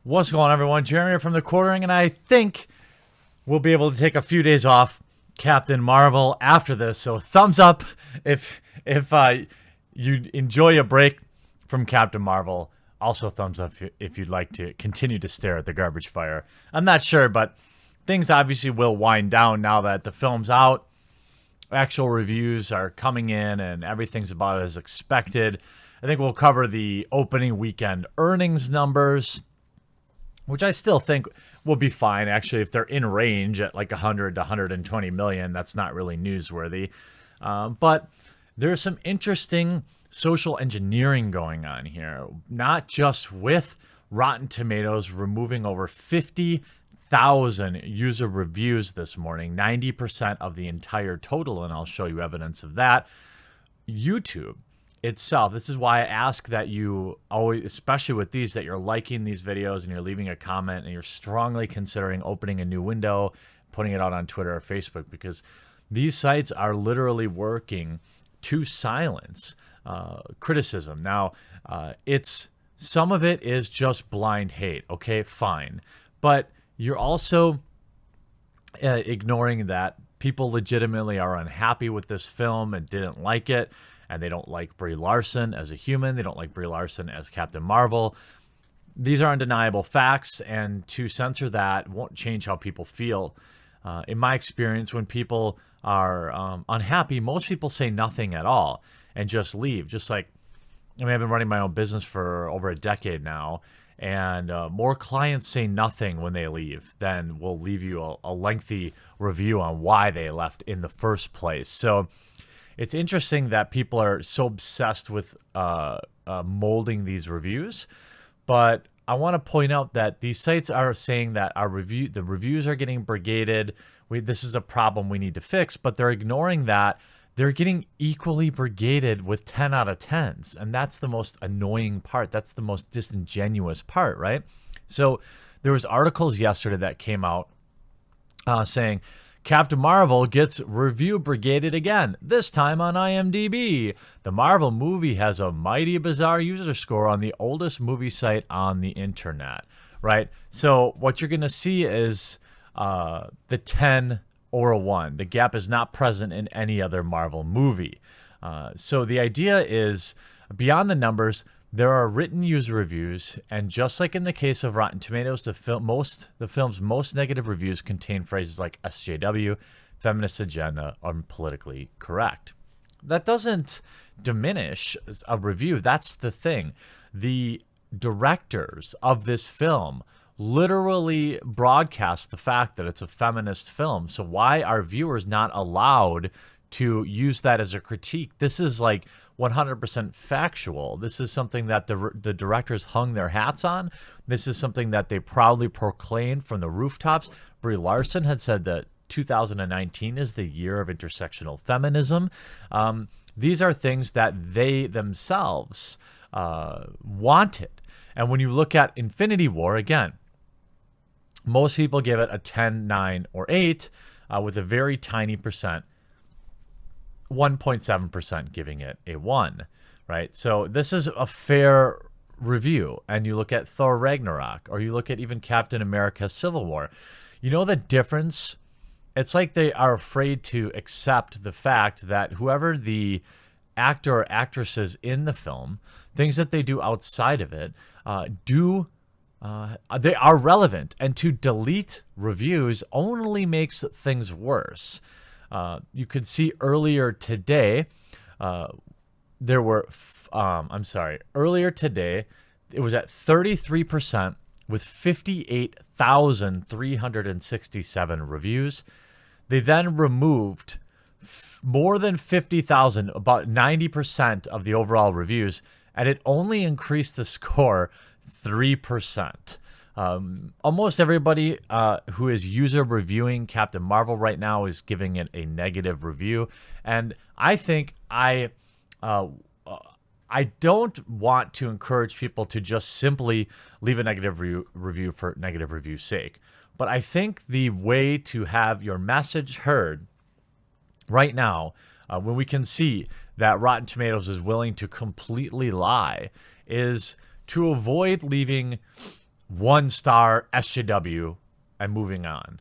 What's going on, everyone? Jeremy from the Quartering, and I think we'll be able to take a few days off Captain Marvel after this. So thumbs up if you enjoy a break from Captain Marvel. Also thumbs up if you'd like to continue to stare at the garbage fire. I'm not sure, but things obviously will wind down now that the film's out. Actual reviews are coming in, and everything's about as expected. I think we'll cover the opening weekend earnings numbers, which I still think will be fine. Actually, if they're in range at like 100 to 120 million, that's not really newsworthy. But there's some interesting social engineering going on here, not just with Rotten Tomatoes removing over 50,000 user reviews this morning, 90% of the entire total, and I'll show you evidence of that. YouTube itself. This is why I ask that you always, especially with these, that you're liking these videos and you're leaving a comment and you're strongly considering opening a new window, putting it out on Twitter or Facebook, because these sites are literally working to silence criticism. Now, some of it is just blind hate. Okay, fine. But you're also ignoring that people legitimately are unhappy with this film and didn't like it. And they don't like Brie Larson as a human. They don't like Brie Larson as Captain Marvel. These are undeniable facts, and to censor that won't change how people feel. In my experience, when people are unhappy, most people say nothing at all and just leave. Just like, I've been running my own business for over a decade now, and more clients say nothing when they leave than will leave you a lengthy review on why they left in the first place. So it's interesting that people are so obsessed with molding these reviews, but I want to point out that these sites are saying that the reviews are getting brigaded. This is a problem we need to fix, but they're ignoring that they're getting equally brigaded with 10 out of 10s, and that's the most annoying part. That's the most disingenuous part, right? So there was articles yesterday that came out saying Captain Marvel gets review brigaded again, this time on IMDb. The Marvel movie has a mighty bizarre user score on the oldest movie site on the internet, right? So what you're going to see is the 10 or a 1. The gap is not present in any other Marvel movie. So the idea is, beyond the numbers, there are written user reviews, and just like in the case of Rotten Tomatoes, the film's most negative reviews contain phrases like SJW, feminist agenda, or politically correct. That doesn't diminish a review. That's the thing. The directors of this film literally broadcast the fact that it's a feminist film. So why are viewers not allowed to use that as a critique? This is like 100% factual. This is something that the directors hung their hats on. This is something that they proudly proclaimed from the rooftops. Brie Larson had said that 2019 is the year of intersectional feminism. These are things that they themselves wanted. And when you look at Infinity War, again, most people give it a 10, 9, or 8, with a very tiny percent, 1.7% giving it a 1, right? So this is a fair review. And you look at Thor Ragnarok, or you look at even Captain America Civil War. You know the difference? It's like they are afraid to accept the fact that whoever the actor or actress is in the film, things that they do outside of it, they are relevant. And to delete reviews only makes things worse. You could see earlier today, earlier today, it was at 33% with 58,367 reviews. They then removed more than 50,000, about 90% of the overall reviews, and it only increased the score 3%. Almost everybody who is user reviewing Captain Marvel right now is giving it a negative review, and I think I don't want to encourage people to just simply leave a negative review for negative review's sake. But I think the way to have your message heard right now, when we can see that Rotten Tomatoes is willing to completely lie, is to avoid leaving 1 star SJW and moving on.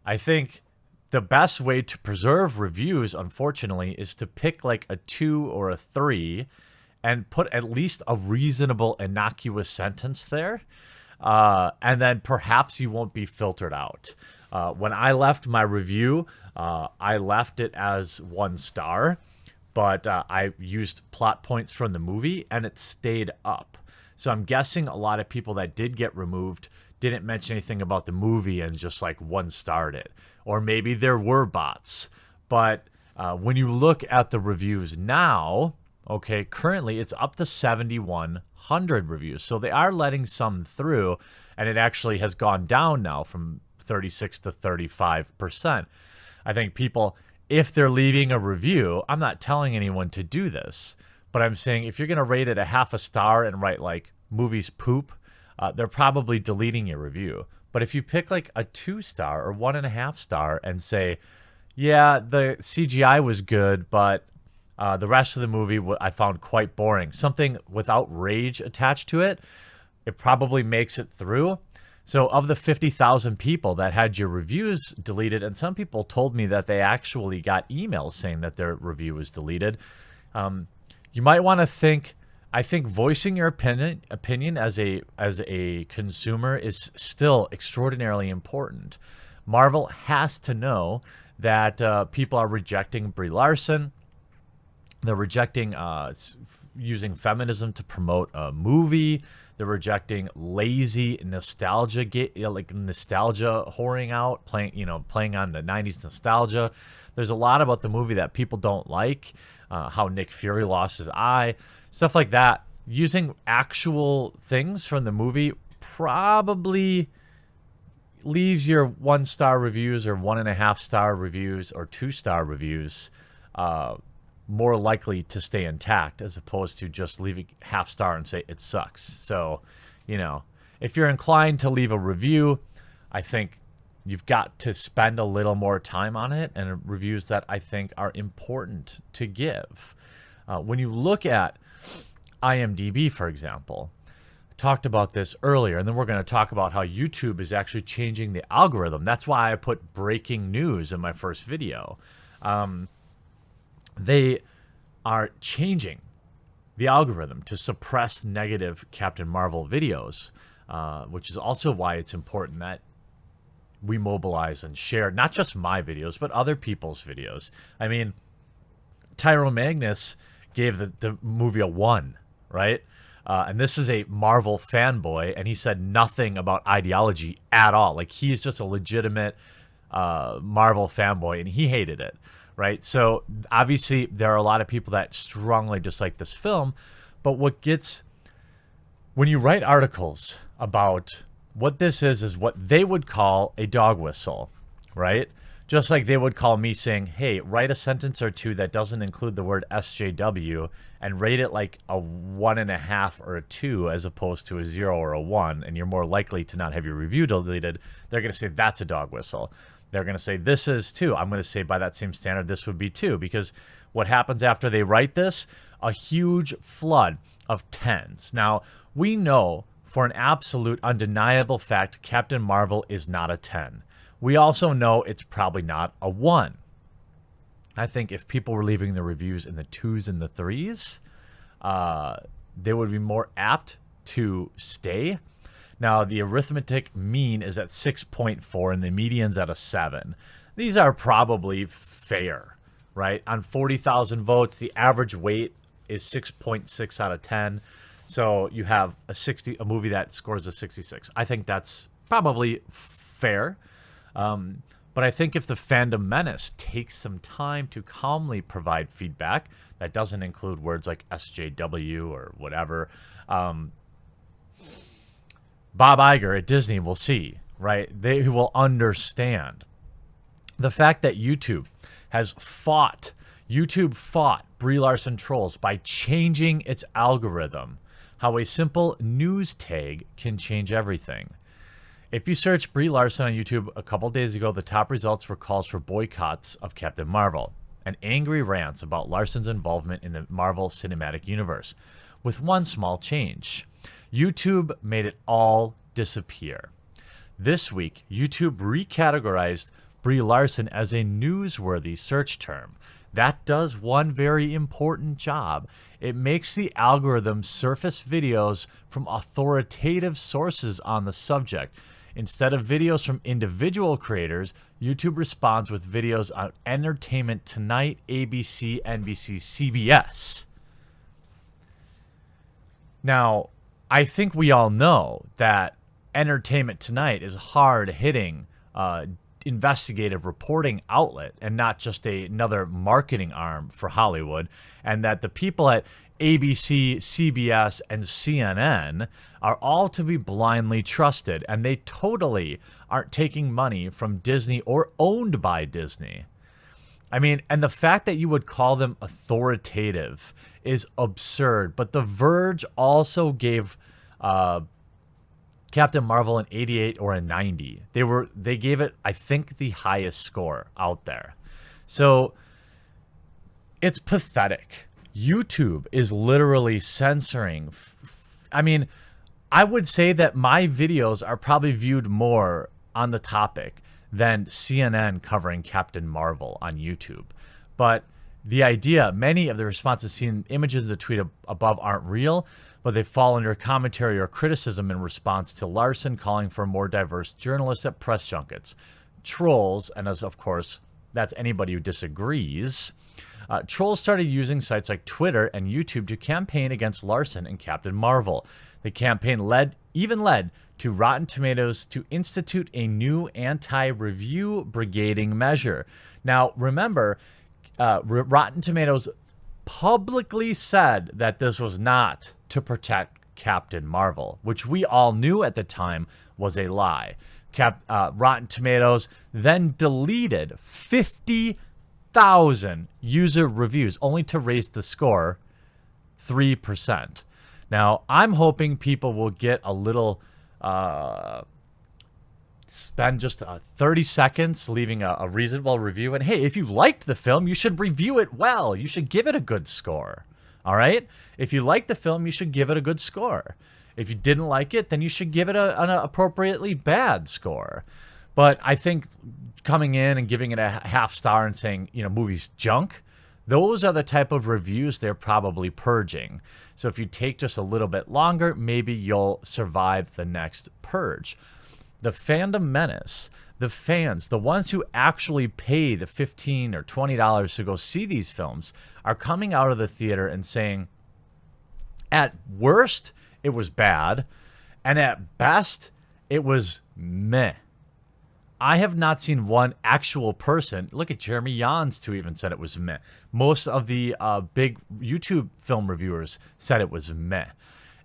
I think the best way to preserve reviews, unfortunately, is to pick like a 2 or a 3 and put at least a reasonable, innocuous sentence there. And then perhaps you won't be filtered out. When I left my review, I left it as 1 star, but I used plot points from the movie and it stayed up. So I'm guessing a lot of people that did get removed didn't mention anything about the movie and just like 1 starred it. Or maybe there were bots. But when you look at the reviews now, okay, currently it's up to 7,100 reviews. So they are letting some through, and it actually has gone down now from 36 to 35%. I think people, if they're leaving a review, I'm not telling anyone to do this, but I'm saying if you're going to rate it a 0.5 star and write like movies poop, they're probably deleting your review. But if you pick like a 2 star or 1.5 star and say, yeah, the CGI was good, but the rest of the movie I found quite boring, something without rage attached to it, it probably makes it through. So of the 50,000 people that had your reviews deleted, and some people told me that they actually got emails saying that their review was deleted, you might want to think, I think voicing your opinion as a consumer is still extraordinarily important. Marvel has to know that people are rejecting Brie Larson. They're rejecting using feminism to promote a movie. They're rejecting lazy nostalgia, like nostalgia whoring out, playing on the 90s nostalgia. There's a lot about the movie that people don't like. How Nick Fury lost his eye, stuff like that. Using actual things from the movie probably leaves your 1 star reviews or 1.5 star reviews or 2 star reviews more likely to stay intact, as opposed to just leaving 0.5 star and say it sucks. So, if you're inclined to leave a review, I think you've got to spend a little more time on it and reviews that I think are important to give. When you look at IMDb, for example, talked about this earlier, and then we're going to talk about how YouTube is actually changing the algorithm. That's why I put breaking news in my first video. They are changing the algorithm to suppress negative Captain Marvel videos, which is also why it's important that we mobilize and share not just my videos, but other people's videos. I mean, Tyro Magnus gave the movie a 1, right? And this is a Marvel fanboy, and he said nothing about ideology at all. Like, he's just a legitimate Marvel fanboy, and he hated it, right? So obviously there are a lot of people that strongly dislike this film, but when you write articles about what this is what they would call a dog whistle, right? Just like they would call me saying, hey, write a sentence or two that doesn't include the word SJW and rate it like a 1.5 or a 2 as opposed to a 0 or a 1, and you're more likely to not have your review deleted. They're going to say that's a dog whistle. They're going to say this is 2. I'm going to say by that same standard, this would be 2, because what happens after they write this? A huge flood of 10s. Now, we know for an absolute undeniable fact, Captain Marvel is not a 10. We also know it's probably not a 1. I think if people were leaving the reviews in the 2s and the 3s, they would be more apt to stay. Now, the arithmetic mean is at 6.4 and the median's at a 7. These are probably fair, right? On 40,000 votes, the average weight is 6.6 out of 10. So you have a movie that scores a 66. I think that's probably fair. But I think if the fandom menace takes some time to calmly provide feedback that doesn't include words like SJW or whatever, Bob Iger at Disney will see, right? They will understand. The fact that YouTube fought Brie Larson trolls by changing its algorithm, how a simple news tag can change everything. If you search Brie Larson on YouTube a couple days ago, the top results were calls for boycotts of Captain Marvel and angry rants about Larson's involvement in the Marvel Cinematic Universe, with one small change. YouTube made it all disappear. This week, YouTube recategorized Brie Larson as a newsworthy search term. That does one very important job. It makes the algorithm surface videos from authoritative sources on the subject. Instead of videos from individual creators, YouTube responds with videos on Entertainment Tonight, ABC, NBC, CBS. Now, I think we all know that Entertainment Tonight is a hard-hitting investigative reporting outlet and not just another marketing arm for Hollywood, and that the people at ABC, CBS, and CNN are all to be blindly trusted, and they totally aren't taking money from Disney or owned by Disney. I mean, and the fact that you would call them authoritative is absurd, but The Verge also gave Captain Marvel an 88 or a 90. They gave it, I think, the highest score out there. So it's pathetic. YouTube is literally censoring. I mean, I would say that my videos are probably viewed more on the topic than CNN covering Captain Marvel on YouTube. But the idea, many of the responses seen, images in the tweet above aren't real, but they fall under commentary or criticism in response to Larson calling for more diverse journalists at press junkets. Trolls, and as of course, that's anybody who disagrees, trolls started using sites like Twitter and YouTube to campaign against Larson and Captain Marvel. The campaign even led to Rotten Tomatoes to institute a new anti-review brigading measure. Now, remember, Rotten Tomatoes publicly said that this was not to protect Captain Marvel, which we all knew at the time was a lie. Rotten Tomatoes then deleted 50,000 user reviews only to raise the score 3%. Now, I'm hoping people will get a little, spend just 30 seconds leaving a reasonable review. And hey, if you liked the film, you should review it well. You should give it a good score. All right? If you liked the film, you should give it a good score. If you didn't like it, then you should give it an appropriately bad score. But I think coming in and giving it a half star and saying, movie's junk, those are the type of reviews they're probably purging. So if you take just a little bit longer, maybe you'll survive the next purge. The fandom menace, the fans, the ones who actually pay the $15 or $20 to go see these films, are coming out of the theater and saying, at worst, it was bad, and at best, it was meh. I have not seen one actual person. Look at Jeremy Yans, who even said it was meh. Most of the big YouTube film reviewers said it was meh.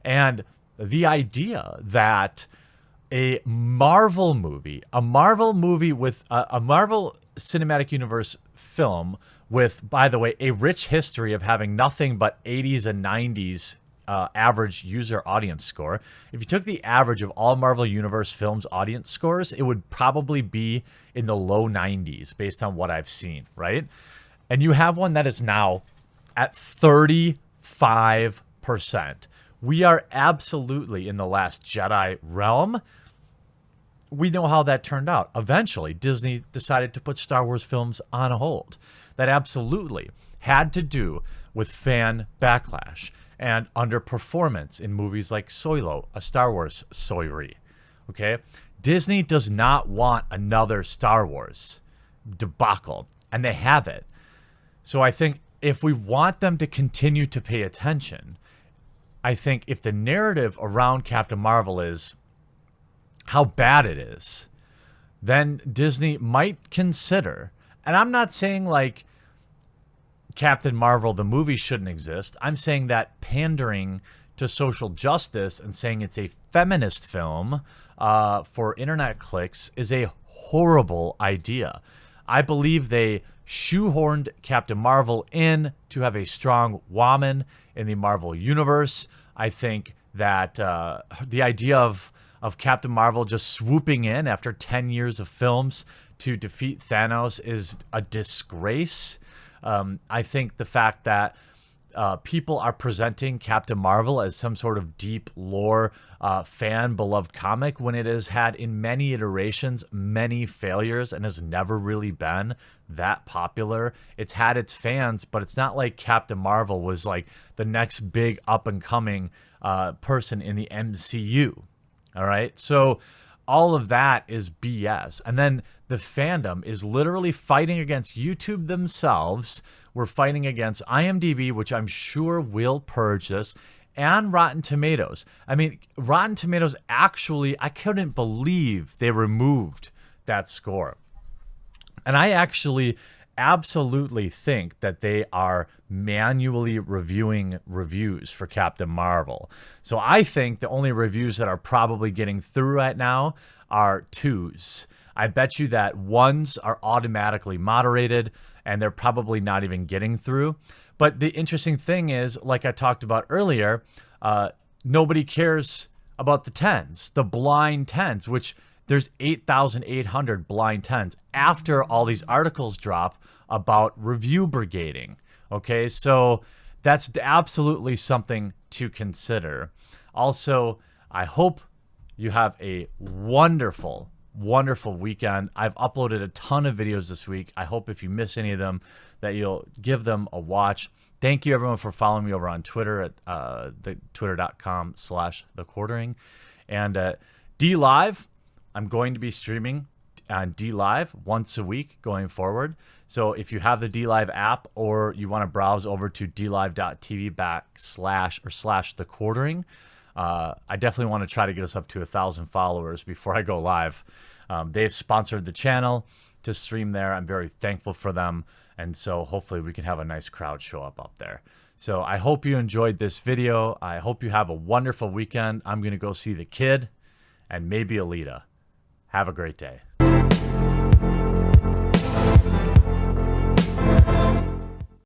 And the idea that a Marvel movie with a Marvel Cinematic Universe film with, by the way, a rich history of having nothing but 80s and 90s average user audience score. If you took the average of all Marvel Universe films audience scores, it would probably be in the low 90s based on what I've seen, right? And you have one that is now at 35%. We are absolutely in the Last Jedi realm. We know how that turned out. Eventually, Disney decided to put Star Wars films on hold. That absolutely had to do with fan backlash and underperformance in movies like Solo, a Star Wars story. Okay? Disney does not want another Star Wars debacle, and they have it. So I think if we want them to continue to pay attention, I think if the narrative around Captain Marvel is how bad it is, then Disney might consider, and I'm not saying like Captain Marvel, the movie, shouldn't exist. I'm saying that pandering to social justice and saying it's a feminist film for internet clicks is a horrible idea. I believe they shoehorned Captain Marvel in to have a strong woman in the Marvel universe. I think that the idea of Captain Marvel just swooping in after 10 years of films to defeat Thanos is a disgrace. I think the fact that people are presenting Captain Marvel as some sort of deep lore, fan beloved comic when it has had in many iterations, many failures, and has never really been that popular. It's had its fans, but it's not like Captain Marvel was like the next big up and coming person in the MCU. All right. So all of that is BS. And then the fandom is literally fighting against YouTube themselves. We're fighting against IMDb, which I'm sure will purge this, and Rotten Tomatoes. I mean, Rotten Tomatoes actually, I couldn't believe they removed that score. And I actually absolutely think that they are manually reviewing reviews for Captain Marvel. So I think the only reviews that are probably getting through right now are 2s. I bet you that 1s are automatically moderated and they're probably not even getting through. But the interesting thing is, like I talked about earlier, nobody cares about the 10s, the blind 10s, which there's 8,800 blind 10s after all these articles drop about review brigading. Okay, so that's absolutely something to consider. Also, I hope you have a wonderful, wonderful weekend. I've uploaded a ton of videos this week. I hope if you miss any of them that you'll give them a watch. Thank you everyone for following me over on Twitter at twitter.com/thequartering. And DLive, I'm going to be streaming on DLive once a week going forward. So if you have the DLive app or you want to browse over to dlive.tv/the quartering, I definitely want to try to get us up to 1,000 followers before I go live. They've sponsored the channel to stream there. I'm very thankful for them. And so hopefully we can have a nice crowd show up there. So I hope you enjoyed this video. I hope you have a wonderful weekend. I'm going to go see the kid and maybe Alita. Have a great day.